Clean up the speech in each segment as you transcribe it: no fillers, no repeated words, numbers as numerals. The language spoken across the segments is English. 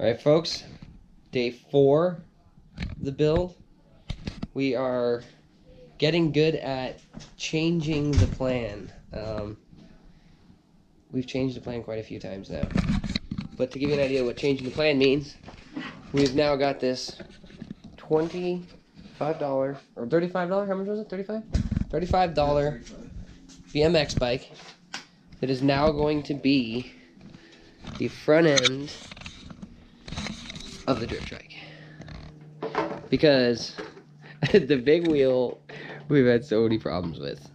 Alright folks, day 4 of the build. We are getting good at changing the plan. We've changed the plan quite a few times now. But to give you an idea of what changing the plan means, we've now got this $25 or $35, how much was it? $35 BMX bike that is now going to be the front end of the drift trike, because the big wheel we've had so many problems with,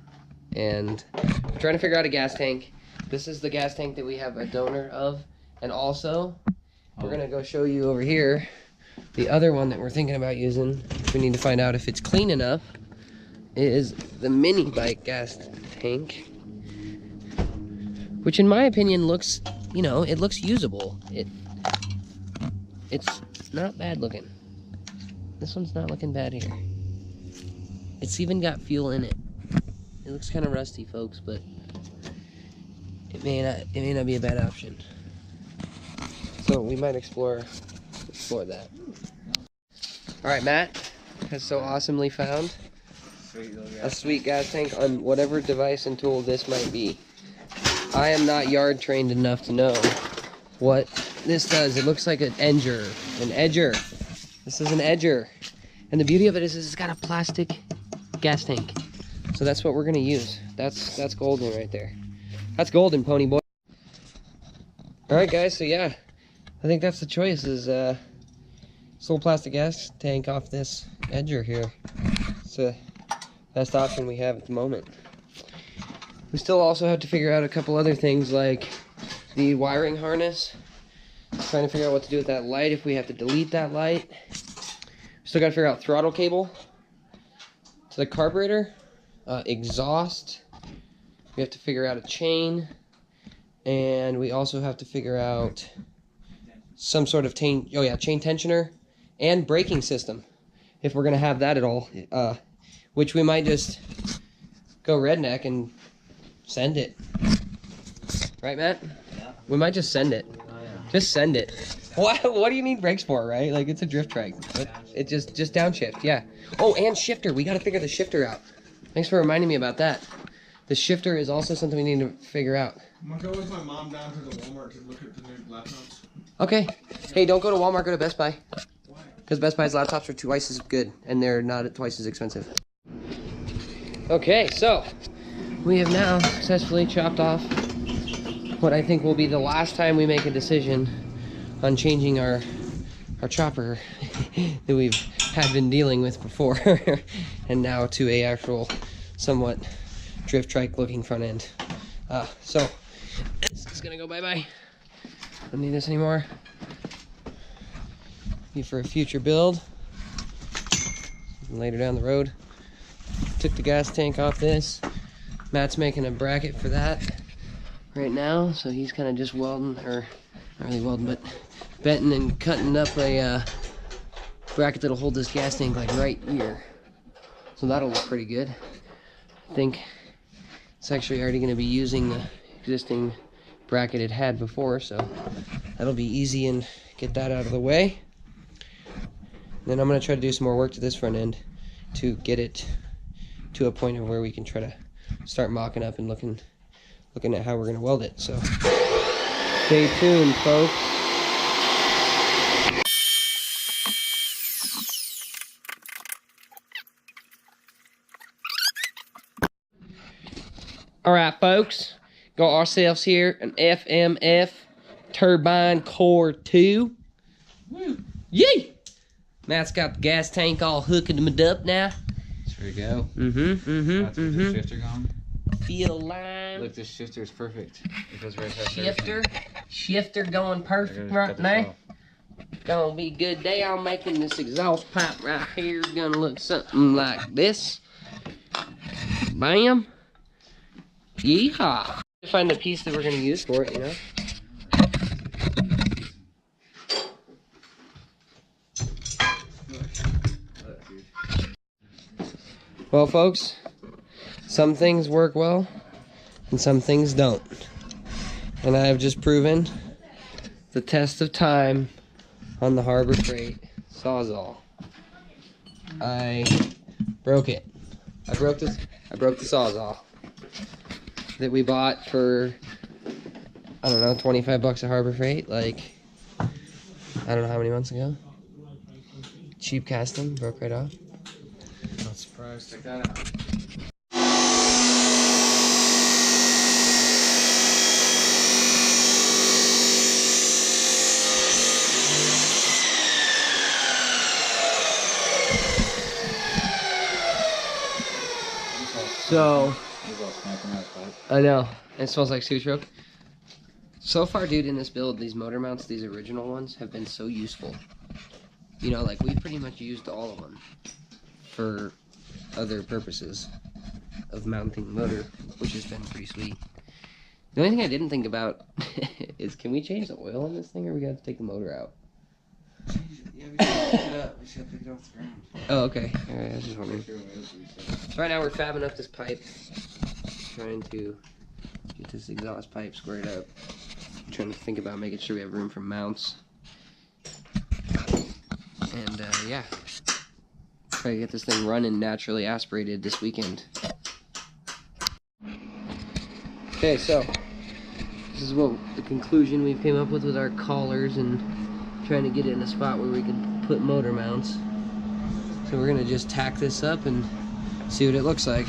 and we're trying to figure out a gas tank. This is the gas tank that we have a donor of, and also we're gonna go show you over here the other one that we're thinking about using. We need to find out if it's clean enough. Is the mini bike gas tank, which in my opinion looks, you know, it looks usable. It's not bad looking. This one's not looking bad here. It's even got fuel in it. It looks kind of rusty, folks, but it may not be a bad option. So we might explore that. All right, Matt has so awesomely found a sweet gas tank on whatever device and tool this might be. I am not yard trained enough to know what this does. It looks like an edger. This is an edger. And the beauty of it is it's got a plastic gas tank. So that's what we're gonna use. That's golden right there. That's golden, pony boy. Alright guys, so yeah. I think that's the choice, is this little plastic gas tank off this edger here. It's the best option we have at the moment. We still also have to figure out a couple other things, like the wiring harness. Trying to figure out what to do with that light, if we have to delete that light. Still got to figure out throttle cable to the carburetor, exhaust. We have to figure out a chain, and we also have to figure out some sort of chain tensioner and braking system, if we're gonna have that at all. Which we might just go redneck and send it. Right, Matt? Yeah. We might just send it. Just send it. What do you need brakes for, right? Like, it's a drift trike. It just downshift, yeah. Oh, and shifter. We got to figure the shifter out. Thanks for reminding me about that. The shifter is also something we need to figure out. I'm gonna go with my mom down to the Walmart to look at the new laptops. Okay. Hey, don't go to Walmart, go to Best Buy. Why? Because Best Buy's laptops are twice as good, and they're not twice as expensive. Okay, so we have now successfully chopped off what I think will be the last time we make a decision on changing our chopper that we've had been dealing with before, and now to a actual somewhat drift trike looking front end. So this is gonna go bye-bye. Don't need this anymore. Be for a future build later down the road. Took the gas tank off this. Matt's making a bracket for that right now, so he's kind of just welding, or not really welding, but benting and cutting up a bracket that'll hold this gas tank like right here. So that'll look pretty good. I think it's actually already going to be using the existing bracket it had before, so that'll be easy and get that out of the way. Then I'm going to try to do some more work to this front end to get it to a point of where we can try to start mocking up and looking at how we're going to weld it. So stay tuned, folks. All right, folks, got ourselves here an FMF turbine core 2. Woo. Yay! Matt's got the gas tank all hooked up now. There we go. The shifter going. Feel line. Look, this shifter is perfect. It goes right past Shifter going perfect right now. Gonna be a good day. I'm making this exhaust pipe right here. Gonna look something like this. Bam. Yeehaw. Find the piece that we're gonna use for it, you know. Well, folks, some things work well and some things don't. And I have just proven the test of time on the Harbor Freight Sawzall. I broke it. I broke the Sawzall that we bought for, I don't know, 25 bucks at Harbor Freight, like, I don't know how many months ago. Cheap casting, broke right off. Not surprised. Check that out. So, I know, it smells like Sutro. So far, dude, in this build, these motor mounts, these original ones, have been so useful. You know, like, we've pretty much used all of them for other purposes of mounting the motor, which has been pretty sweet. The only thing I didn't think about is, can we change the oil on this thing, or we got to take the motor out? Yeah, we should pick it up. We should pick it off the ground. Oh, okay. Alright, I was just wondering. So right now we're fabbing up this pipe, trying to get this exhaust pipe squared up. Trying to think about making sure we have room for mounts. And yeah, try to get this thing running naturally aspirated this weekend. Okay, so this is what the conclusion we've came up with our collars and trying to get it in a spot where we can put motor mounts. So we're gonna just tack this up and see what it looks like.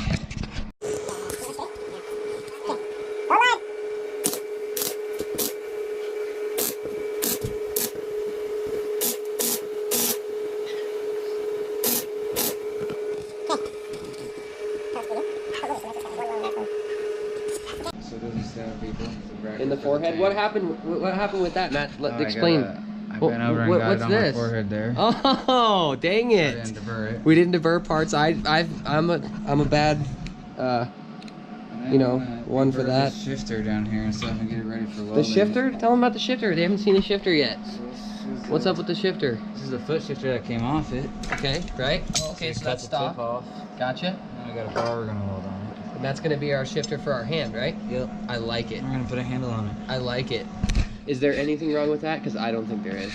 So it doesn't stab people. In the forehead? What happened? What happened with that, Matt? Explain. I bent over and got it on my forehead there. Oh, dang it! I didn't deburr it. We didn't deburr parts. I'm a bad, you know, one for that. The shifter down here and stuff and get it ready for welding. The shifter? Tell them about the shifter. They haven't seen the shifter yet. What's up with the shifter? This is the foot shifter that came off it. Okay, right? Okay, so that's cut the tip off. Gotcha. Now I got a bar we're gonna weld on it. And that's gonna be our shifter for our hand, right? Yep. I like it. We're gonna put a handle on it. I like it. Is there anything wrong with that? Because I don't think there is.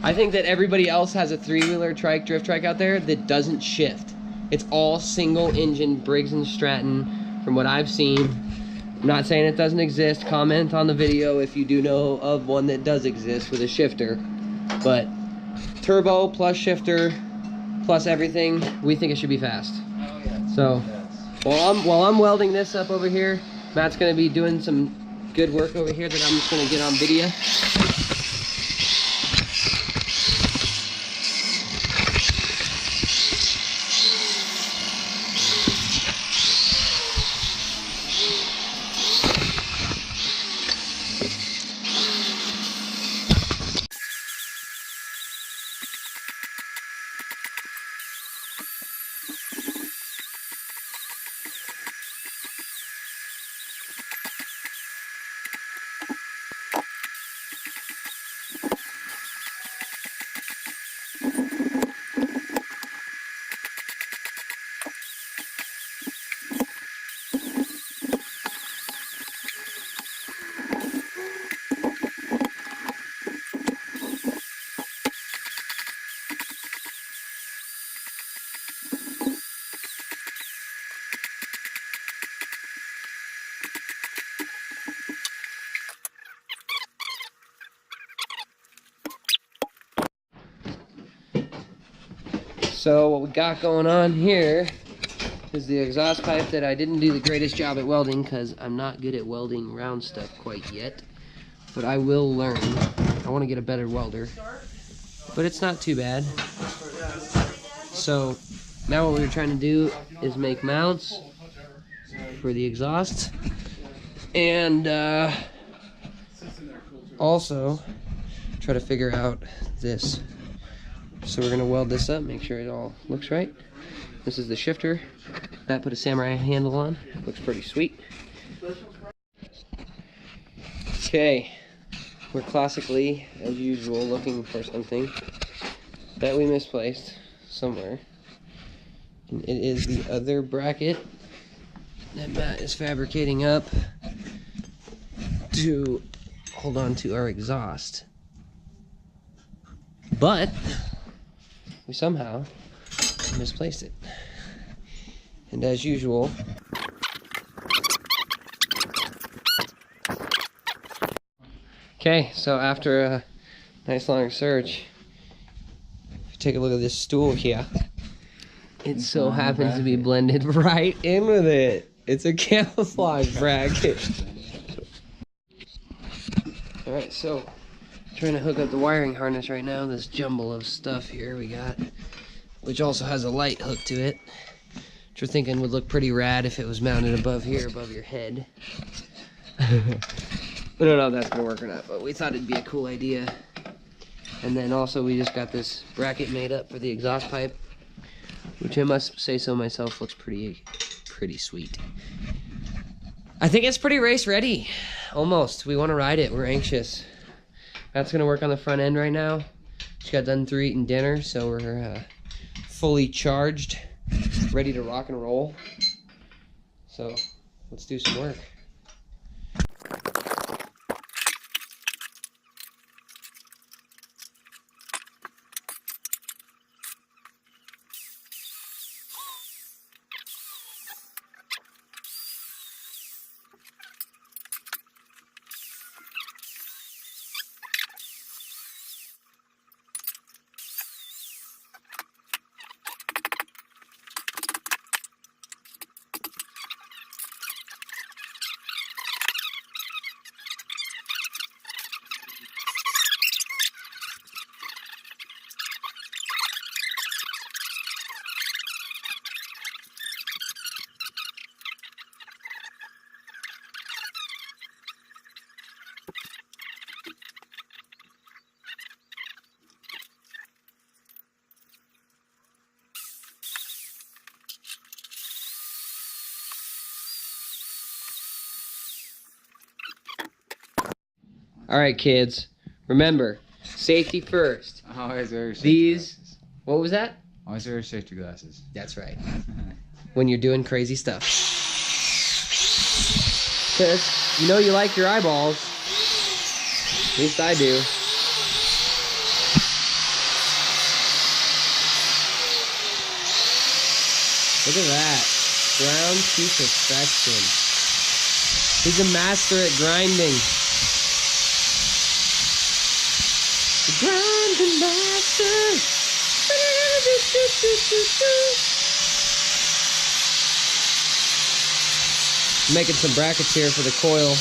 I think that everybody else has a three-wheeler trike, drift trike out there that doesn't shift. It's all single engine Briggs & Stratton from what I've seen. I'm not saying it doesn't exist. Comment on the video if you do know of one that does exist with a shifter. But turbo plus shifter plus everything, we think it should be fast. Oh yeah. So while I'm welding this up over here, Matt's gonna be doing some good work over here that I'm just gonna get on video. So what we got going on here is the exhaust pipe that I didn't do the greatest job at welding because I'm not good at welding round stuff quite yet. But I will learn. I want to get a better welder. But it's not too bad. So now what we're trying to do is make mounts for the exhaust. And also try to figure out this. So we're gonna weld this up, make sure it all looks right. This is the shifter. Matt put a samurai handle on. Looks pretty sweet. Okay, we're classically, as usual, looking for something that we misplaced somewhere. And it is the other bracket that Matt is fabricating up to hold on to our exhaust. But we somehow misplaced it. And as usual, okay, so after a nice long search, if you take a look at this stool here, it so happens to be blended right in with it. It's a camouflage bracket. Alright, so trying to hook up the wiring harness right now. This jumble of stuff here we got, which also has a light hooked to it, which we're thinking would look pretty rad if it was mounted above here, above your head. We don't know if that's gonna work or not, but we thought it'd be a cool idea. And then also we just got this bracket made up for the exhaust pipe, which I must say so myself looks pretty sweet. I think it's pretty race ready, almost. We want to ride it. We're anxious. That's gonna work on the front end right now. Just got done through eating dinner, so we're fully charged, ready to rock and roll. So let's do some work. All right, kids. Remember, safety first. Always wear your safety glasses. What was that? Always wear your safety glasses. That's right. When you're doing crazy stuff. Because you know you like your eyeballs. At least I do. Look at that. Ground to perfection. He's a master at grinding. The grinding master. Making some brackets here for the coil.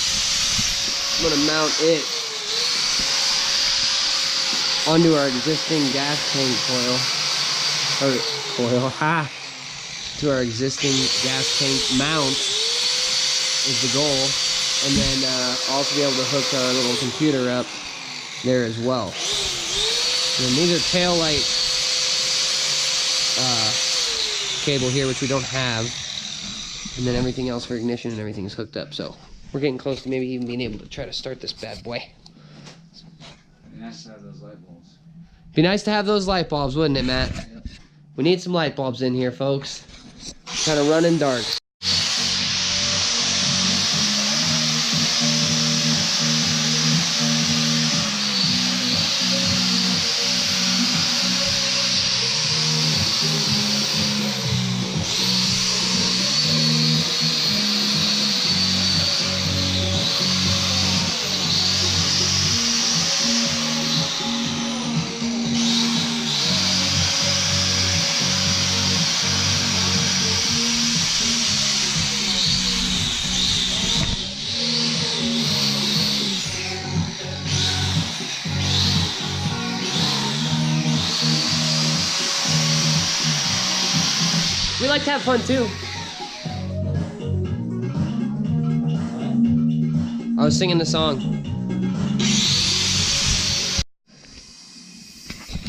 I'm gonna mount it onto our existing gas tank to our existing gas tank mount is the goal, and then also be able to hook our little computer up there as well. And then these are tail light cable here, which we don't have, and then everything else for ignition and everything is hooked up. So we're getting close to maybe even being able to try to start this bad boy. It'd be nice to have those light bulbs. Be nice to have those light bulbs, wouldn't it, Matt? Yep. We need some light bulbs in here, folks. Kind of running dark. We like to have fun too. I was singing the song.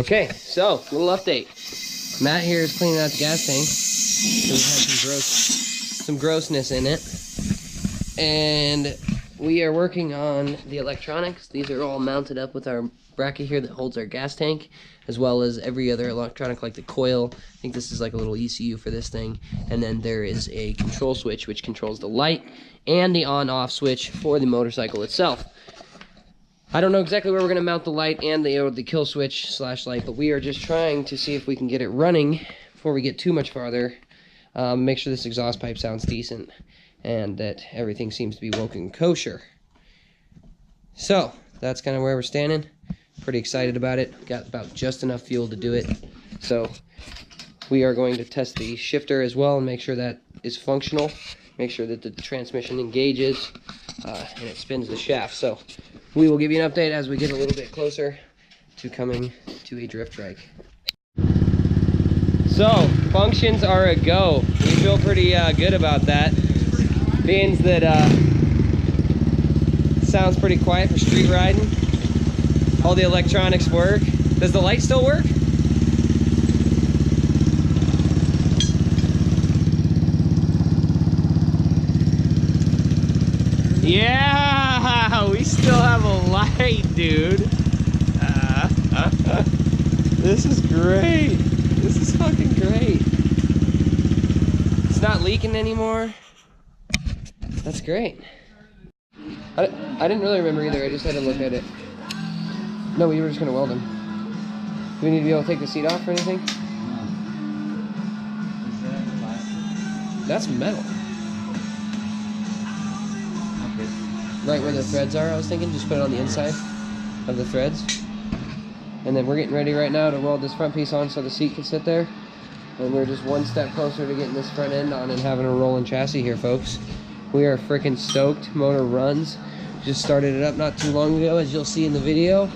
Okay, so little update. Matt here is cleaning out the gas tank. We've had some grossness in it, and we are working on the electronics. These are all mounted up with our bracket here that holds our gas tank, as well as every other electronic like the coil. I think this is like a little ECU for this thing, and then there is a control switch which controls the light and the on-off switch for the motorcycle itself. I don't know exactly where we're going to mount the light and the kill switch slash light, but we are just trying to see if we can get it running before we get too much farther. Make sure this exhaust pipe sounds decent and that everything seems to be woken kosher. So that's kind of where we're standing. Pretty excited about it. Got about just enough fuel to do it. So we are going to test the shifter as well and make sure that is functional. Make sure that the transmission engages and it spins the shaft. So we will give you an update as we get a little bit closer to coming to a drift trike. So functions are a go. We feel pretty good about that. Being that sounds pretty quiet for street riding. All the electronics work. Does the light still work? Yeah, we still have a light, dude. This is great. This is fucking great. It's not leaking anymore. That's great. I didn't really remember either. I just had to look at it. No, we were just gonna weld them. Do we need to be able to take the seat off or anything? That's metal. Right where the threads are, I was thinking. Just put it on the inside of the threads. And then we're getting ready right now to weld this front piece on so the seat can sit there. And we're just one step closer to getting this front end on and having a rolling chassis here, folks. We are freaking stoked. Motor runs. Just started it up not too long ago, as you'll see in the video.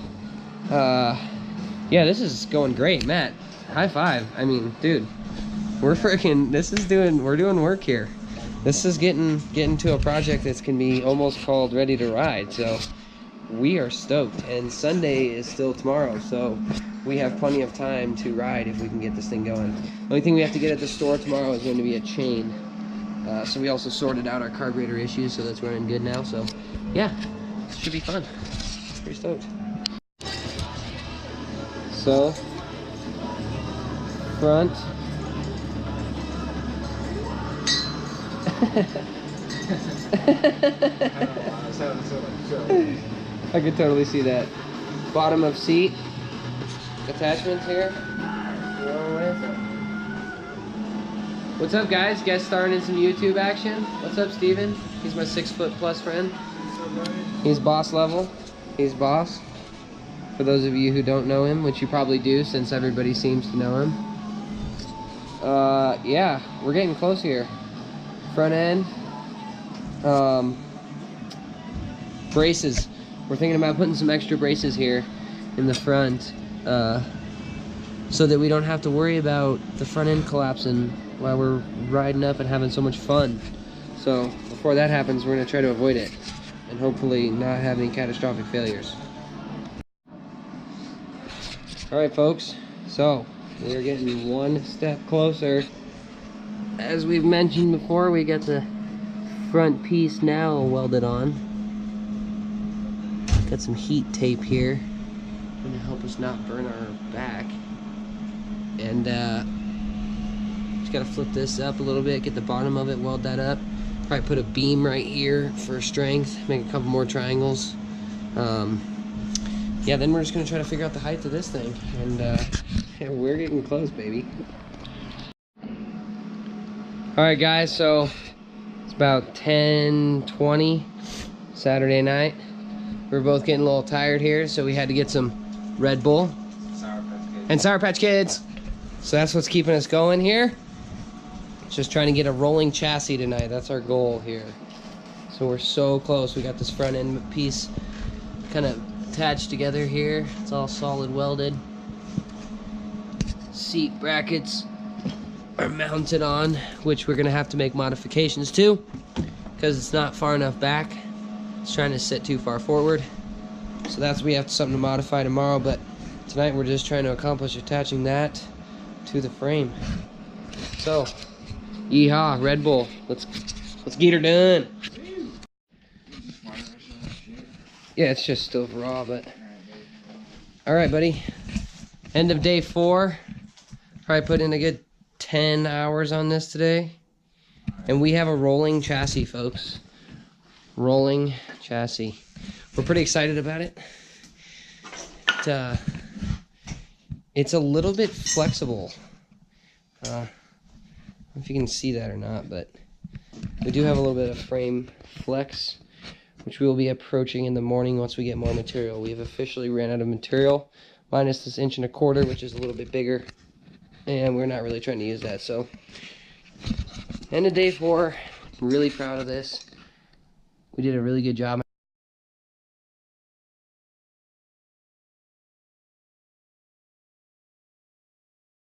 Yeah, this is going great, Matt. High five. I mean, dude, we're freaking. We're doing work here. This is getting to a project that's can be almost called ready to ride. So we are stoked. And Sunday is still tomorrow, so we have plenty of time to ride if we can get this thing going. The only thing we have to get at the store tomorrow is going to be a chain. So we also sorted out our carburetor issues, so that's running good now. So yeah, it should be fun. Pretty stoked. So front. I could totally see that. Bottom of seat attachments here. What's up, guys? Guest starring in some YouTube action. What's up, Steven? He's my 6'+ friend. He's boss level. He's boss. For those of you who don't know him, which you probably do since everybody seems to know him. Yeah, we're getting close here. Front end. Braces. We're thinking about putting some extra braces here in the front so that we don't have to worry about the front end collapsing while we're riding up and having so much fun. So before that happens, we're going to try to avoid it and hopefully not have any catastrophic failures. Alright, folks, so we are getting one step closer. As we've mentioned before, we got the front piece now welded on. Got some heat tape here to help us not burn our back. And just gotta flip this up a little bit, get the bottom of it, weld that up. Probably put a beam right here for strength, make a couple more triangles. Yeah, then we're just gonna try to figure out the height of this thing. And yeah, we're getting close, baby. Alright guys, so it's about 10:20 Saturday night. We're both getting a little tired here, so we had to get some Red Bull and Sour Patch Kids. So that's what's keeping us going here. Just trying to get a rolling chassis tonight. That's our goal here. So we're so close. We got this front end piece kind of attached together here. It's all solid welded. Seat brackets are mounted on, which we're gonna have to make modifications to because it's not far enough back. It's trying to sit too far forward. So that's we have something to modify tomorrow, but tonight we're just trying to accomplish attaching that to the frame. So, yeehaw, Red Bull. Let's get her done. Yeah, it's just still raw, but all right, buddy. End of day 4. Probably put in a good 10 hours on this today, and we have a rolling chassis, folks. Rolling chassis. We're pretty excited about it. it's a little bit flexible. I don't know if you can see that or not, but we do have a little bit of frame flex, which we will be approaching in the morning once we get more material. We have officially ran out of material, minus this 1.25 inch, which is a little bit bigger, and we're not really trying to use that. So, end of day 4. I'm really proud of this. We did a really good job.